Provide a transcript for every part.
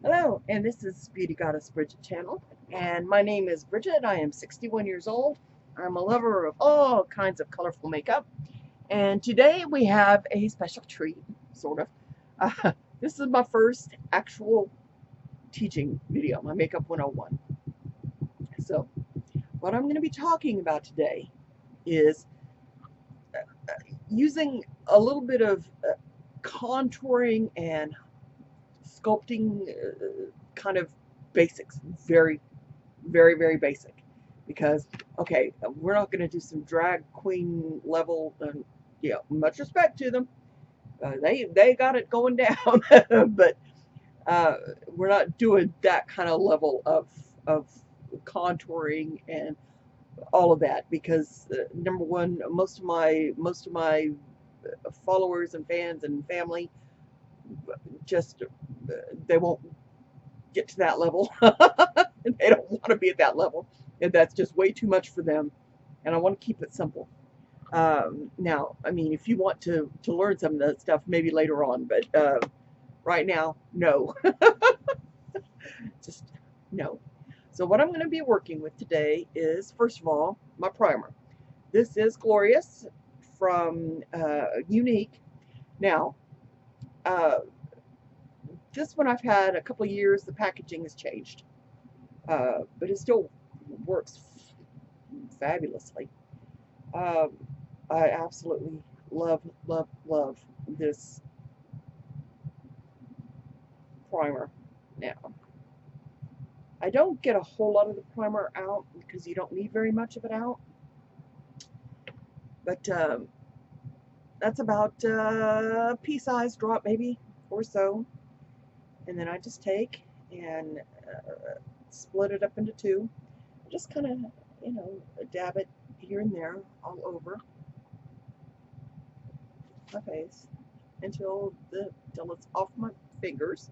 Hello, and this is Beauty Goddess Bridget channel, and my name is Bridget. I am 61 years old. I'm a lover of all kinds of colorful makeup, and today we have a special treat, sort of. This is my first actual teaching video, my Makeup 101. So, what I'm going to be talking about today is using a little bit of contouring and sculpting kind of basics, very very basic, because okay, we're not going to do some drag queen level, and yeah, much respect to them, they got it going down, but we're not doing that kind of level of contouring and all of that, because number one, most of my followers and fans and family just they won't get to that level. They don't want to be at that level, and that's just way too much for them. And I want to keep it simple. Now, I mean, if you want to learn some of that stuff, maybe later on, but right now, no, just no. So what I'm going to be working with today is, first of all, my primer. This is Glorious from Unique. Now, uh, this one I've had a couple of years. The packaging has changed, but it still works fabulously. Um, I absolutely love this primer. Now, I don't get a whole lot of the primer out because you don't need very much of it out, but that's about a pea-sized drop maybe or so, and then I just take and split it up into two. Just kind of, dab it here and there all over my face until it's off my fingers,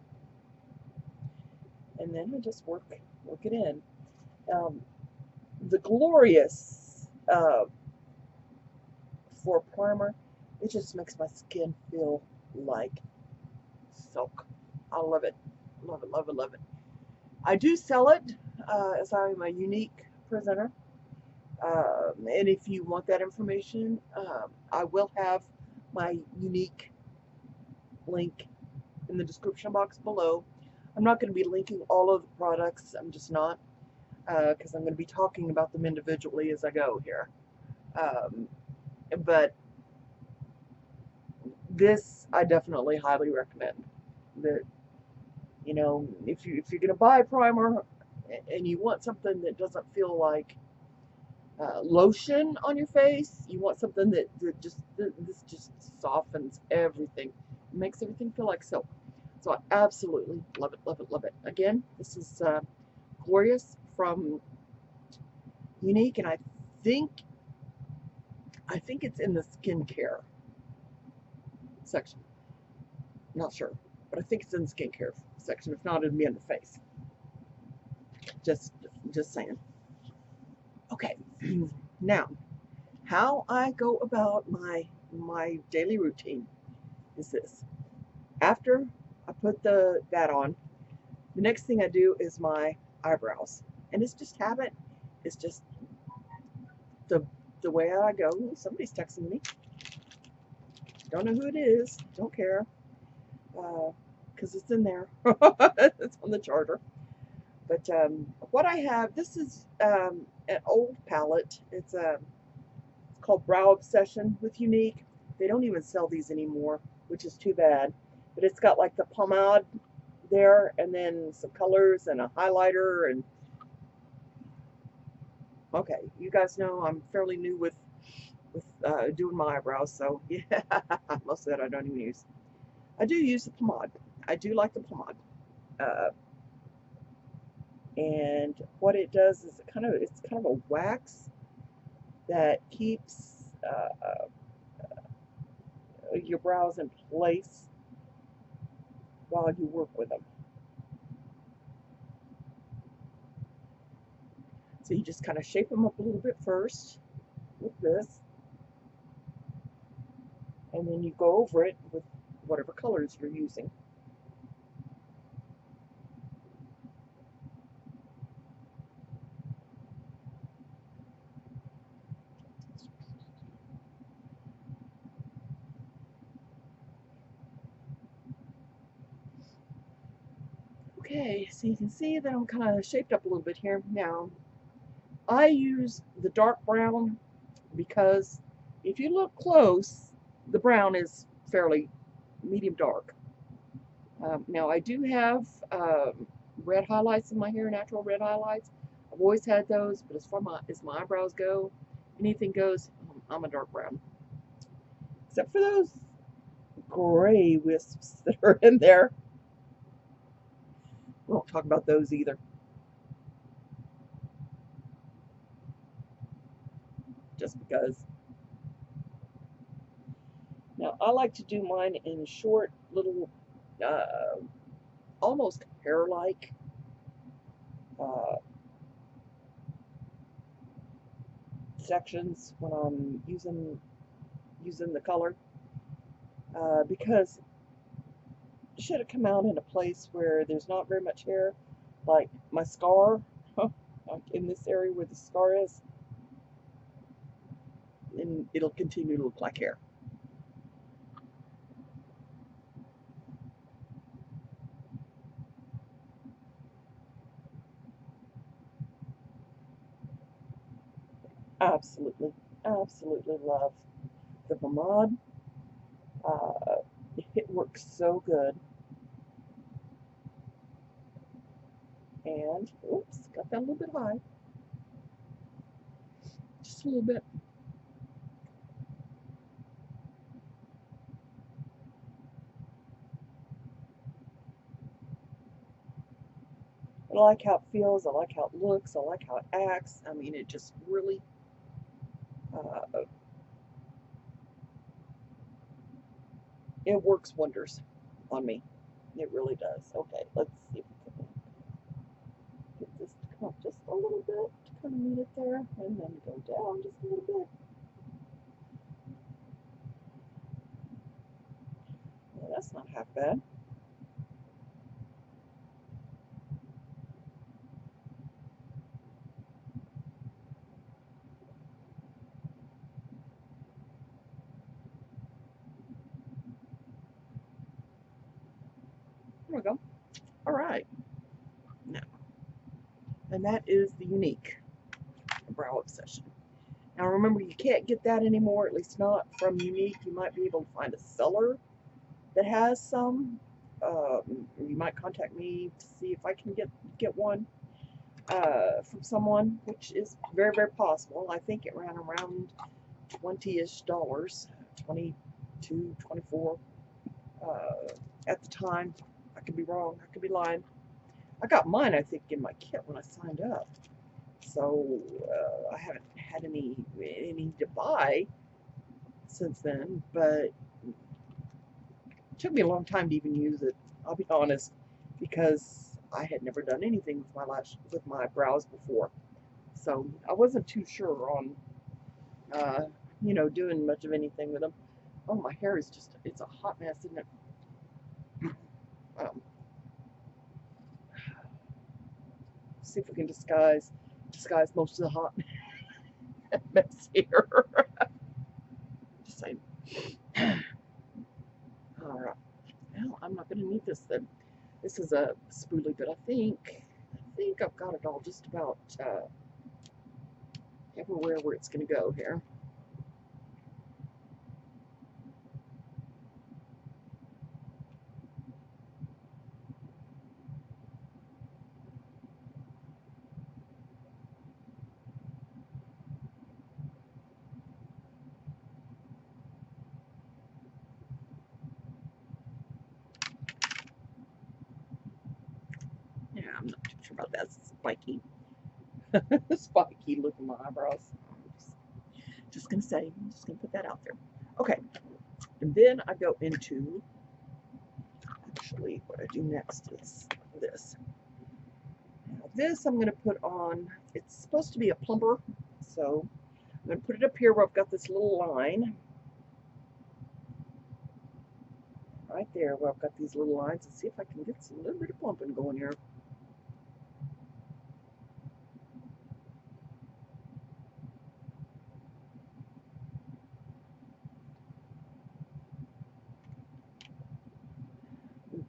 and then I just work it in. Um, the Glorious for primer, it just makes my skin feel like silk. I love it, love it. I do sell it as I'm a unique presenter, and if you want that information, I will have my unique link in the description box below. I'm not going to be linking all of the products. I'm just not, because I'm going to be talking about them individually as I go here. Um, but this I definitely highly recommend. That, if you're going to buy a primer and you want something that doesn't feel like lotion on your face, you want something this just softens everything, makes everything feel like silk. So I absolutely love it. Again, this is Glorious from Unique, and think I think it's in the skincare section. Not sure, but I think it's in the skincare section. If not, it'd be in the face. Just just saying. Okay. Now, how I go about my daily routine is this. After I put that on, the next thing I do is my eyebrows. And it's just habit. It's just the the way I go. Ooh, somebody's texting me. Don't know who it is. Don't care. Because it's in there. It's on the charger. But what I have, this is an old palette. It's called Brow Obsession with Unique. They don't even sell these anymore, which is too bad. But it's got like the pomade there, and then some colors and a highlighter. And okay, you guys know I'm fairly new with doing my eyebrows, so yeah, most of that I don't even use. I do use the pomade. I do like the pomade. Uh, and what it does is it's kind of a wax that keeps your brows in place while you work with them. So you just kind of shape them up a little bit first with this, and then you go over it with whatever colors you're using. Okay, so you can see that I'm kind of shaped up a little bit here. Now, I use the dark brown because if you look close, the brown is fairly medium dark. Now, I do have red highlights in my hair, natural red highlights. I've always had those, but as far as my eyebrows go, anything goes, I'm a dark brown. Except for those gray wisps that are in there. We won't talk about those either. Just because. Now, I like to do mine in short, little, almost hair-like sections when I'm using the color, because should it come out in a place where there's not very much hair, like my scar, in this area where the scar is, then it'll continue to look like hair. Absolutely, absolutely love the pomade. It works so good. And, oops, got that a little bit high. Just a little bit. I like how it feels. I like how it looks. I like how it acts. I mean, it just really, it works wonders on me. It really does. Okay, let's see if we can get this to come up just a little bit to kind of meet it there, and then go down just a little bit. Well, that's not half bad. There we go. All right. Now, and that is the Unique Brow Obsession. Now remember, you can't get that anymore, at least not from Unique. You might be able to find a seller that has some. You might contact me to see if I can get one from someone, which is very, very possible. I think it ran around $20-ish, 22, 24 at the time. I could be wrong. I could be lying. I got mine, I think, in my kit when I signed up. So I haven't had any to buy since then, but it took me a long time to even use it, I'll be honest, because I had never done anything with my brows before. So I wasn't too sure on, doing much of anything with them. Oh, my hair is just, it's a hot mess, isn't it? See if we can disguise most of the hot mess here. Just saying. All right. Well, I'm not going to need this then. This is a spoolie, but I think I've got it all just about everywhere where it's going to go here. Yeah, I'm not too sure about that spiky, spiky look in my eyebrows. Just gonna say, I'm just gonna put that out there. Okay, and then I go into, actually, what I do next is this. Now this I'm gonna put on. It's supposed to be a plumper, so I'm gonna put it up here where I've got this little line. Right there where I've got these little lines, and see if I can get some little bit of plumping going here.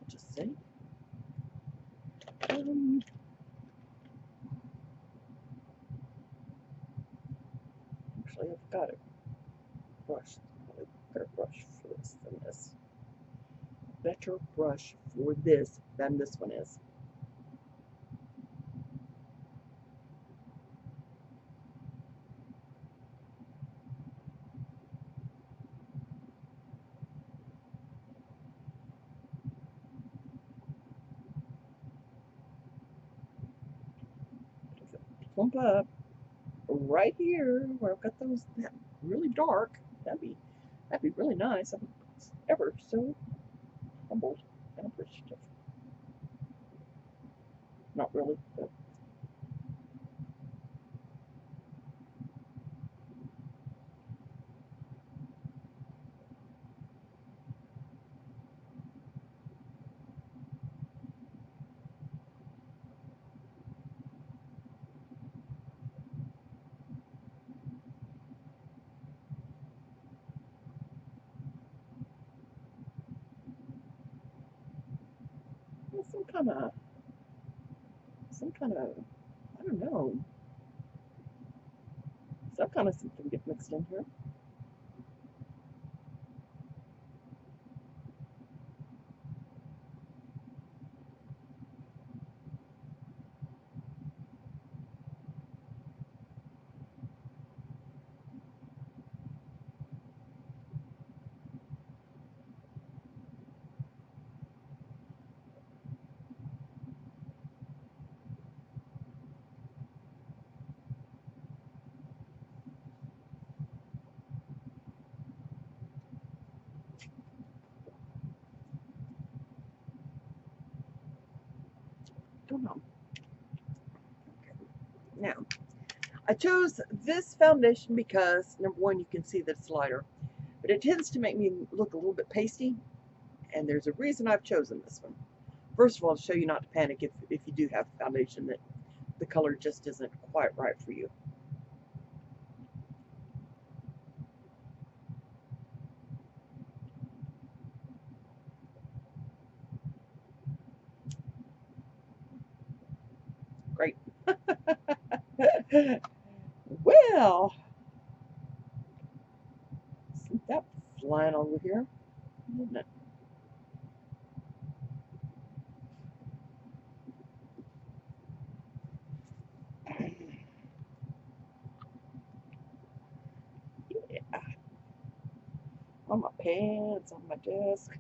Just see. Actually, I've got a brush. Better brush for this than this. Better brush for this than this one is. Plump up right here where I've got those that really dark. That'd be really nice. I'm ever so humbled and appreciative. Not really, but some kind of, I don't know, some kind of something get mixed in here. Don't know. Okay. Now, I chose this foundation because, number one, you can see that it's lighter, but it tends to make me look a little bit pasty, and there's a reason I've chosen this one. First of all, to show you not to panic if you do have foundation that the color just isn't quite right for you. Great. Well, isn't that flying over here? Isn't it? Yeah. On my pants, on my desk.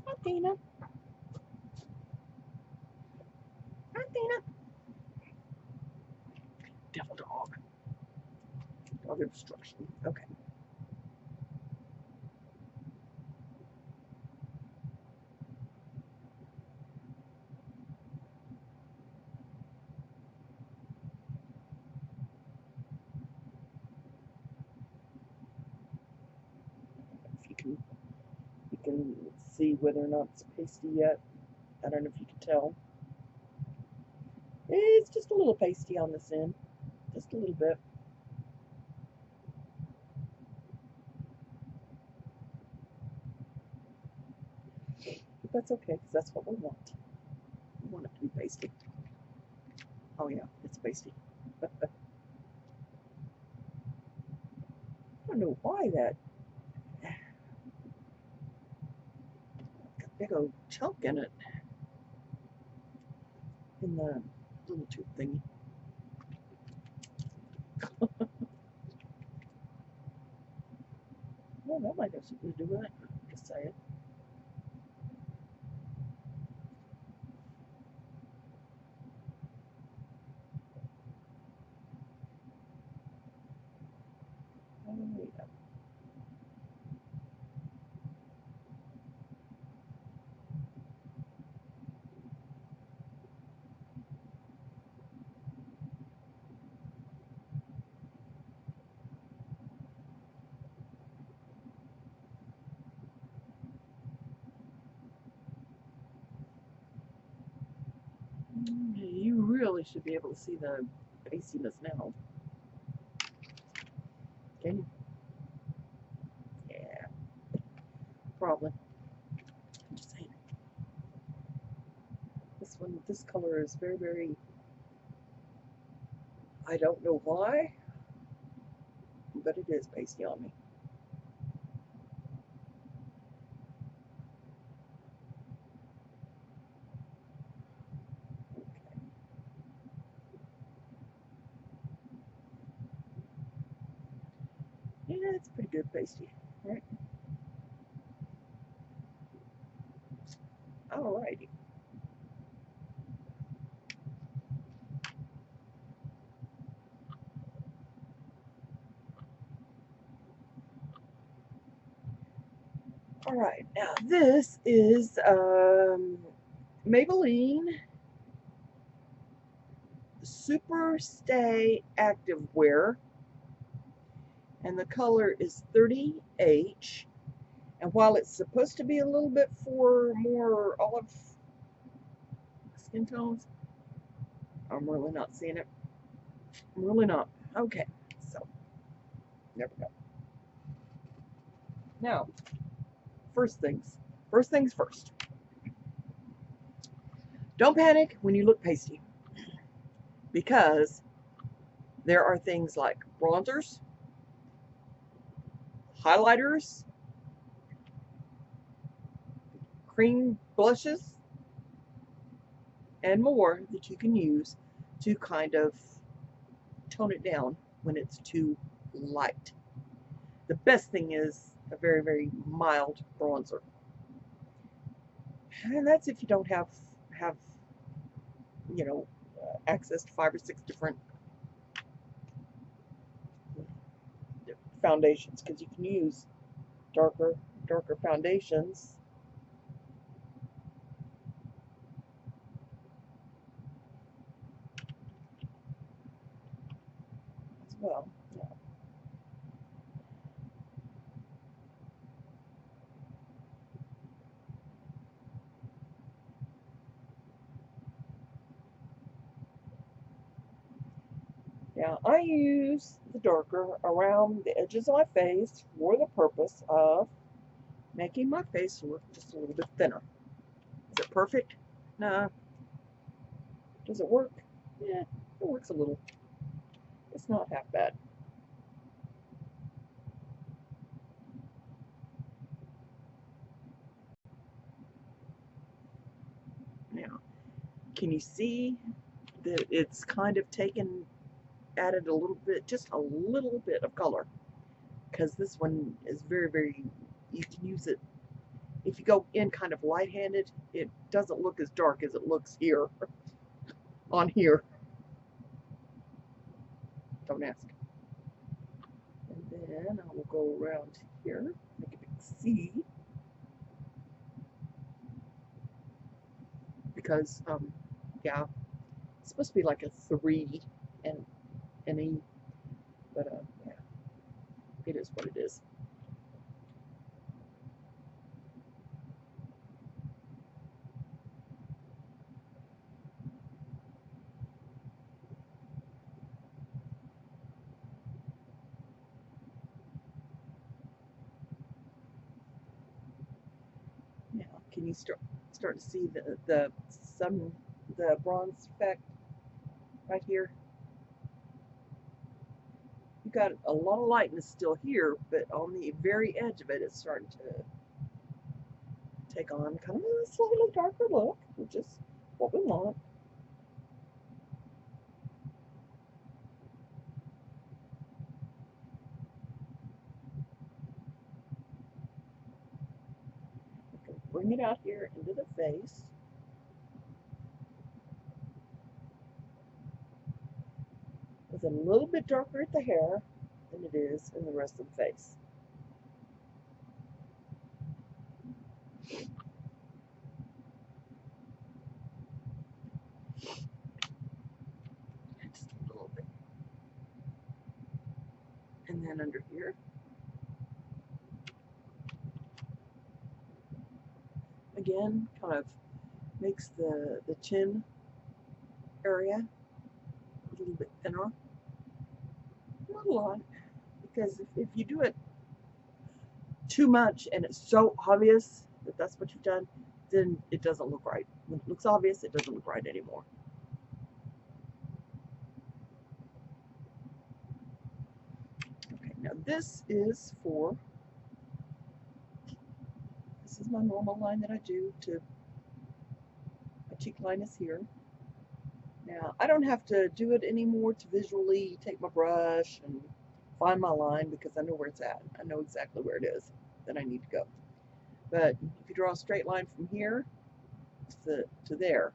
Hi, Tina. Hi, Tina. Devil dog. Dog of destruction. Okay. If you can see whether or not it's pasty yet. I don't know if you can tell. It's just a little pasty on this end. Just a little bit. But that's okay, because that's what we want. We want it to be pasty. Oh yeah, it's pasty. I don't know why that got a big old chunk in it. In the little tube thingy. Well, that might have something to do with it. Just saying. Oh, yeah. You really should be able to see the pastiness now. Can you? Yeah. problem. I'm just saying. This color is very, very, I don't know why, but it is pasty on me. Yeah, it's pretty good pasty, right? Alrighty. Alright, now this is Maybelline Super Stay Activewear, and the color is 30H. And while it's supposed to be a little bit for more olive skin tones, I'm really not seeing it. I'm really not. Okay, so there we go. Now, first things first. Don't panic when you look pasty, because there are things like bronzers, highlighters, cream blushes, and more that you can use to kind of tone it down when it's too light. The best thing is a very, very mild bronzer. And that's if you don't have you know, access to 5 or 6 different foundations, because you can use darker foundations as well. Yeah. Now, I use the darker around the edges of my face for the purpose of making my face look just a little bit thinner. Is it perfect? Nah. Does it work? Yeah, it works a little. It's not half bad. Now, can you see that it's kind of added a little bit, just a little bit of color? Because this one is very, very, you can use it. If you go in kind of light-handed, it doesn't look as dark as it looks here, on here. Don't ask. And then I will go around here, make a big C. Because, yeah, it's supposed to be like a 3 and an E, but, yeah, it is what it is. Now, can you start to see the bronze effect right here? You got a lot of lightness still here, but on the very edge of it, it's starting to take on kind of a slightly darker look, which is what we want. Okay, bring it out here into the face. It's a little bit darker at the hair than it is in the rest of the face. Just a little bit. And then under here. Again, kind of makes the chin area a little bit thinner. Not a lot, because if you do it too much and it's so obvious that that's what you've done, then it doesn't look right. When it looks obvious, it doesn't look right anymore. Okay, now this is my normal line that I do. My cheek line is here. Now, I don't have to do it anymore to visually take my brush and find my line because I know where it's at. I know exactly where it is that I need to go. But if you draw a straight line from here to there,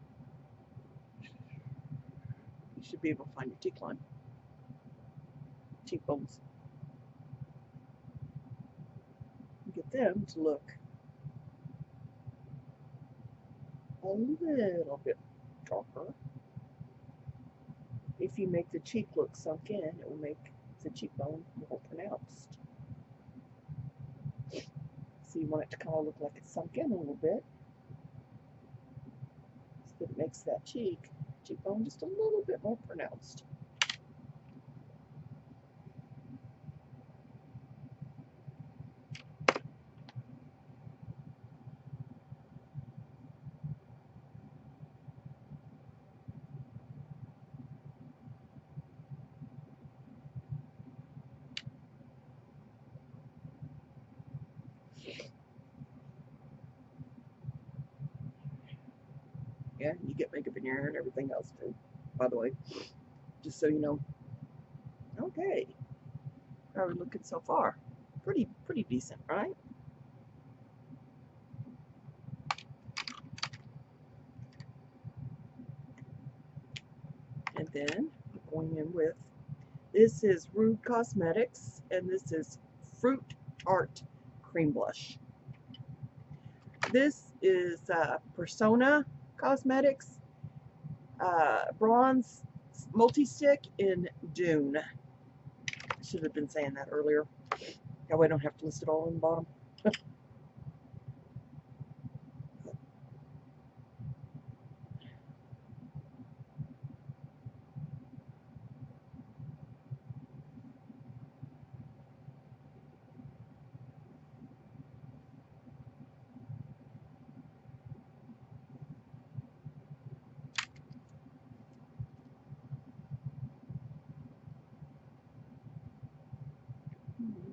you should be able to find your cheek line, cheekbones. Get them to look a little bit darker. If you make the cheek look sunk in, it will make the cheekbone more pronounced. So you want it to kind of look like it's sunk in a little bit, so that it makes that cheekbone just a little bit more pronounced. Yeah, you get makeup in your hair and everything else too, by the way, just so you know. Okay, how are we looking so far? Pretty decent, right? And then we're going in with, this is Rude Cosmetics, and this is Fruit Tart Cream Blush. This is Persona Cosmetics Bronze Multi-Stick in Dune. I should have been saying that earlier. That way I don't have to list it all on the bottom.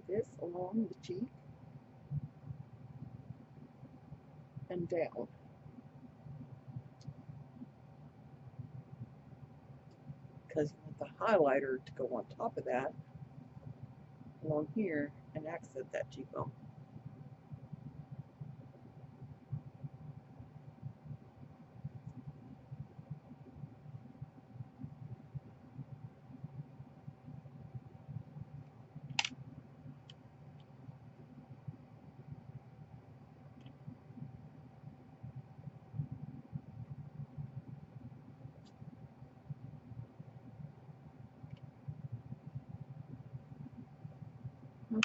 This along the cheek and down. Because you want the highlighter to go on top of that along here and accent that cheekbone.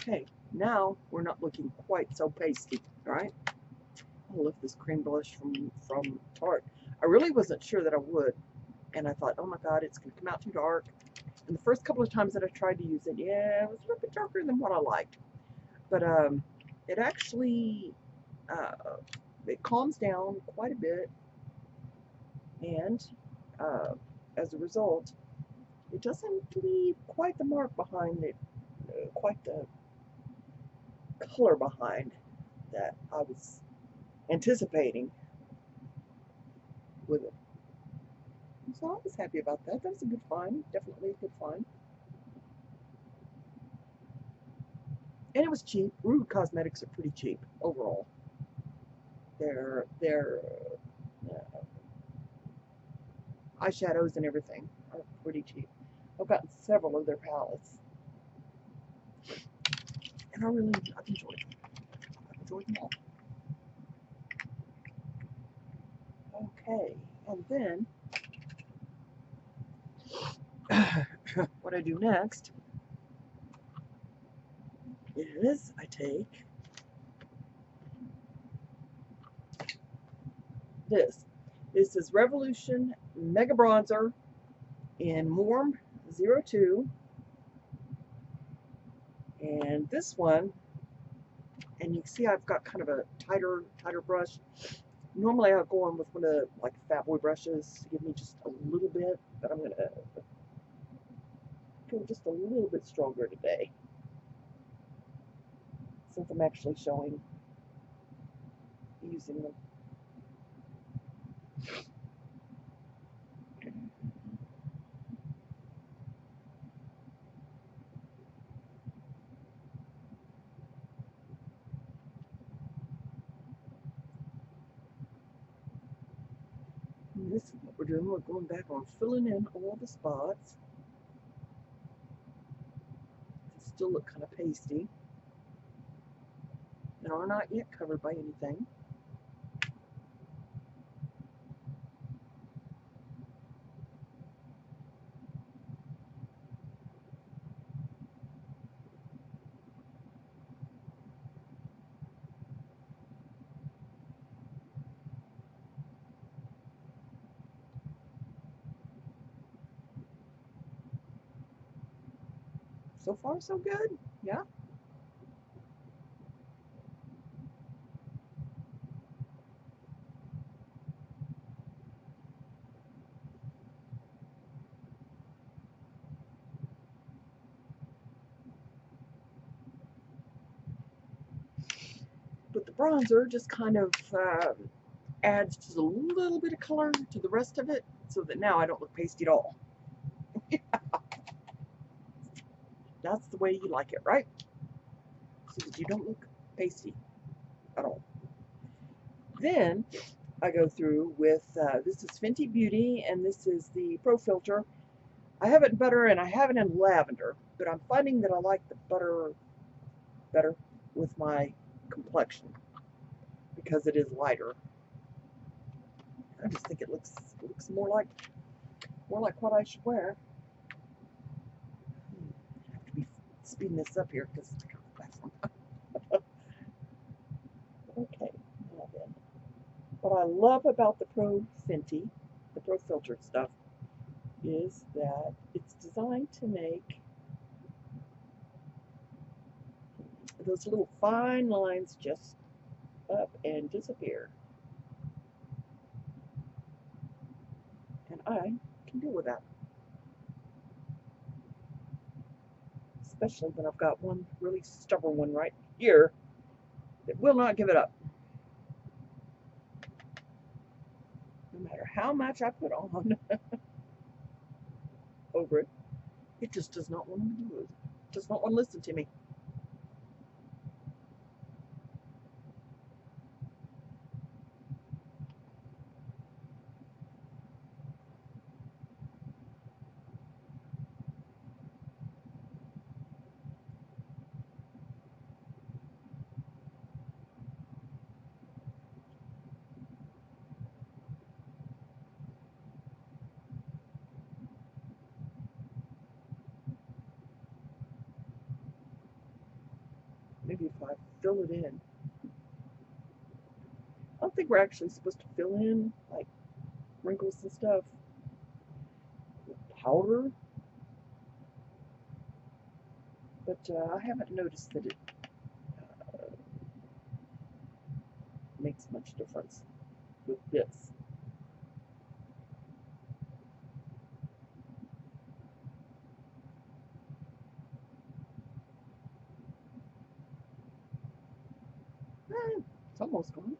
Okay, now we're not looking quite so pasty, right? I'll lift this cream blush from Tarte. I really wasn't sure that I would, and I thought, oh my god, it's going to come out too dark. And the first couple of times that I tried to use it, yeah, it was a little bit darker than what I liked. But it actually, it calms down quite a bit, and as a result, it doesn't leave quite the mark behind it, quite the color behind that I was anticipating with it. So I was happy about that. That was a good find. Definitely a good find. And it was cheap. Rude Cosmetics are pretty cheap overall. Their eyeshadows and everything are pretty cheap. I've gotten several of their palettes, and I've enjoyed them. I've enjoyed them all. Okay, and then what I do next is I take this. This is Revolution Mega Bronzer in Warm 02. And this one And you can see I've got kind of a tighter brush. Normally I'll go on with one of the like Fat Boy brushes to give me just a little bit, but I'm gonna go just a little bit stronger today since I'm actually showing using them. And this is what we're doing. We're going back on filling in all the spots. They still look kind of pasty and are not yet covered by anything. So far, so good. Yeah. But the bronzer just kind of adds just a little bit of color to the rest of it so that now I don't look pasty at all. That's the way you like it, right? So that you don't look pasty at all. Then I go through with, this is Fenty Beauty, and this is the Pro Filter. I have it in butter and I have it in lavender, but I'm finding that I like the butter better with my complexion because it is lighter. I just think it looks more like what I should wear. I have to be speeding this up here because I got the platform. Okay, now then. What I love about the Pro Fenty, the Pro Filter stuff, is that it's designed to make those little fine lines just up and disappear. And I can deal with that. Especially when I've got one really stubborn one right here that will not give it up. No matter how much I put on over it, it just does not want to do it. It does not want to listen to me. Maybe if I fill it in. I don't think we're actually supposed to fill in like wrinkles and stuff with powder, but I haven't noticed that it makes much difference with this. It's almost gone.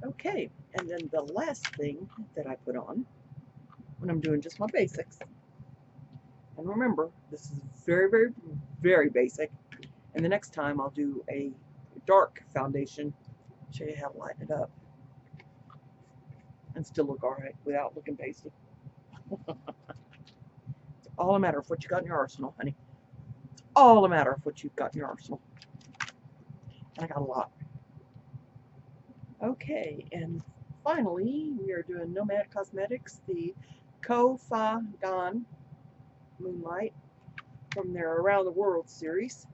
Okay, and then the last thing that I put on when I'm doing just my basics, and remember, this is very, very, very basic, and the next time I'll do a dark foundation, show you how to lighten it up, and still look alright without looking pasty. It's all a matter of what you got in your arsenal, honey. It's all a matter of what you've got in your arsenal. And I got a lot. Okay, and finally, we are doing Nomad Cosmetics, the Ko-Fa Gan Moonlight from their Around the World series.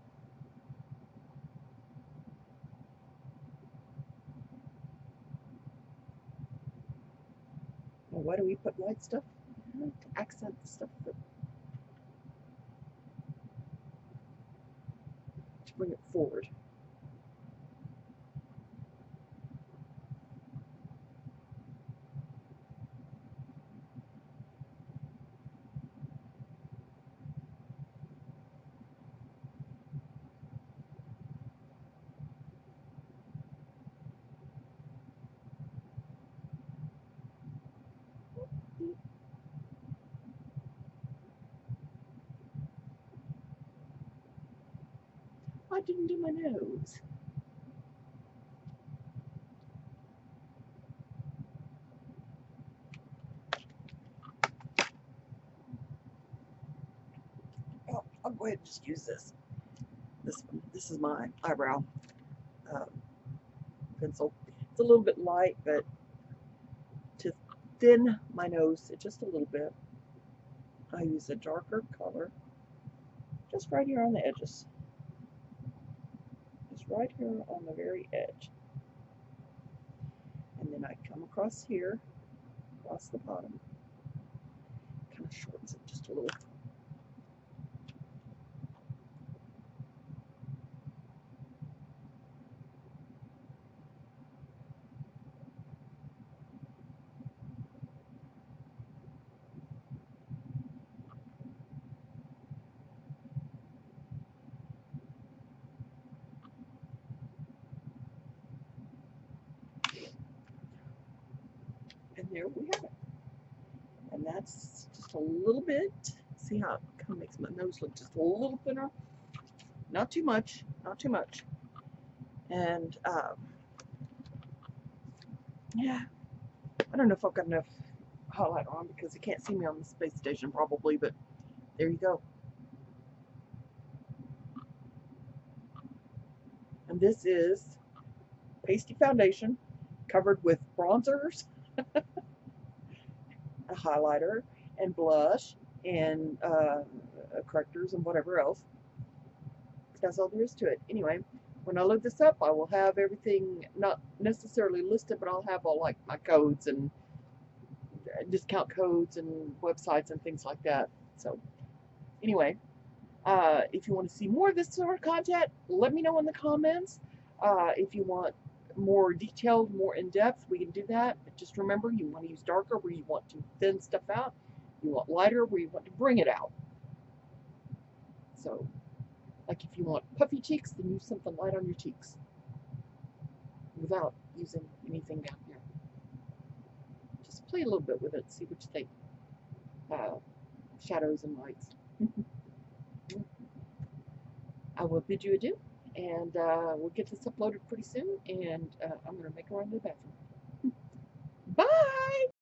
Now, why do we put white stuff to accent the stuff, but to bring it forward. I didn't do my nose. Oh, I'll go ahead and just use this. This is my eyebrow pencil. It's a little bit light, but to thin my nose just a little bit, I use a darker color just right here on the edges. Just right here on the very edge. And then I come across here, across the bottom. Kind of shortens it just a little. And there we have it. And that's just a little bit. See how it kind of makes my nose look just a little thinner? Not too much, not too much. And yeah, I don't know if I've got enough highlighter on because you can't see me on the space station probably, but there you go. And this is pasty foundation covered with bronzers, a highlighter, and blush, and correctors, and whatever else. That's all there is to it. Anyway, when I load this up, I will have everything not necessarily listed, but I'll have all like my codes and discount codes and websites and things like that. So anyway, if you want to see more of this sort of content, let me know in the comments. If you want more detailed, more in-depth, we can do that. But just remember, you want to use darker where you want to thin stuff out. You want lighter where you want to bring it out. So, like if you want puffy cheeks, then use something light on your cheeks without using anything down here. Just play a little bit with it, see what you think. Shadows and lights. I will bid you adieu, and we'll get this uploaded pretty soon, and I'm going to make a run to the bathroom. Bye!